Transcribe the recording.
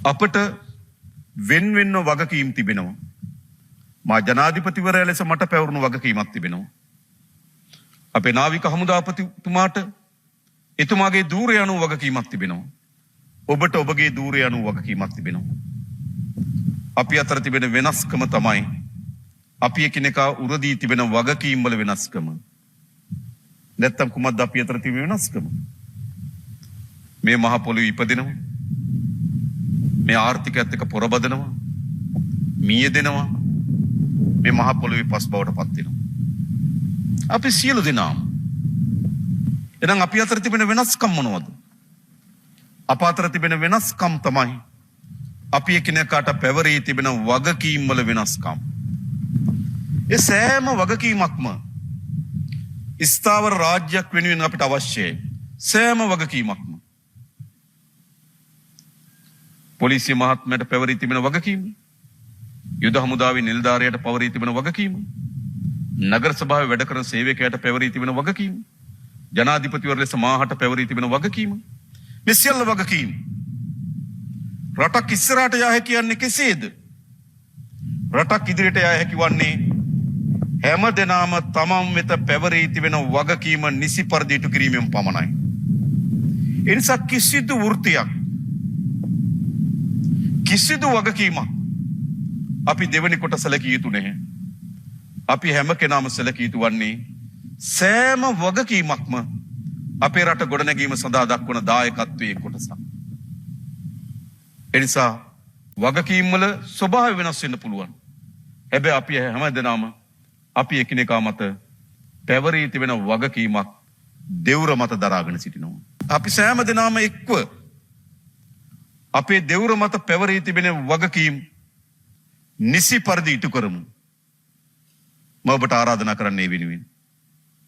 අපට වෙන්වෙන්ව වගකීම් තිබෙනවා. මා ජනාධිපතිවරයා ලෙස මට පැවරුණු වගකීමක් තිබෙනවා. අපේ නාවික හමුදාපතිතුමාට එතුමාගේ දූරය අනුව වගකීමක් තිබෙනවා. ඔබට ඔබගේ දූරය අනුව වගකීමක් තිබෙනවා. අපි අතර තිබෙන වෙනස්කම තමයි අපි එකිනෙකා උරදී තිබෙන වගකීම් වල වෙනස්කම. නැත්තම් කුමක්ද අපි අතර තිබෙන වෙනස්කම? මේ මහ පොළොවේ ඉපදෙනවා. මේ ආර්ථිකයත් එක්ක පොරබදනවා. මිය දෙනවා. මේ මහ පොළොවේ පස් බවට පත් වෙනවා. අපි සියලු දෙනාම. එහෙනම් අපි අතර තිබෙන වෙනස්කම් මොනවද? අප අතර තිබෙන වෙනස්කම් තමයි අපි එකිනෙකාට පැවරී තිබෙන වගකීම් වල වෙනස්කම්. ඒ සෑම වගකීමක්ම ස්ථාවර රාජ්‍යයක් වෙනුවෙන් අපිට අවශ්‍යයි. සෑම වගකීමක්ම. පොලිසිය මහත්මයාට පැවරී තිබෙන වගකීම, යුද හමුදාවේ නිලධාරියට පැවරී තිබෙන වගකීම, නගර සභාවේ වැඩ කරන සේවකයාට පැවරී තිබෙන වගකීම, ජනාධිපතිවරු ලෙස මාහට පැවරී තිබෙන වගකීම, මේ සියල්ල වගකීම්. රටක් ඉස්සරහට යා හැකි යන්නේ කෙසේද? රටක් ඉදිරියට යා හැකි වන්නේ හැම දෙනාම තමන් වෙත පැවරී තිබෙන වගකීම නිසි පරිදි ඉටු කිරීමෙන් පමණයි. ඒ නිසා කිසිදු වෘත්තියක්, කිසිදු වගකීමක් අපි දෙවෙනි කොට සැලකිය යුතු නැහැ. අපි හැම කෙනාම සැලකිය යුතු වන්නේ සෑම වගකීමක්ම අපේ රට ගොඩනැගීම සඳහා දක්වන දායකත්වයේ කොටසක්. එනිසා වගකීම් වල ස්වභාවය වෙනස් වෙන්න පුළුවන්. හැබැයි අපි හැම දෙනාම අපි එකිනෙකා මත පැවරී තිබෙන වගකීමක් දෙවුර මත දරාගෙන සිටිනවා. අපි සෑම දෙනාම එක්ව අපේ දෙවුර මත පැවරී තිබෙන වගකීම් නිසි පරිදි ඉටු කරමු. මම ඔබට ආරාධනා කරන්නේ වෙනුවෙන්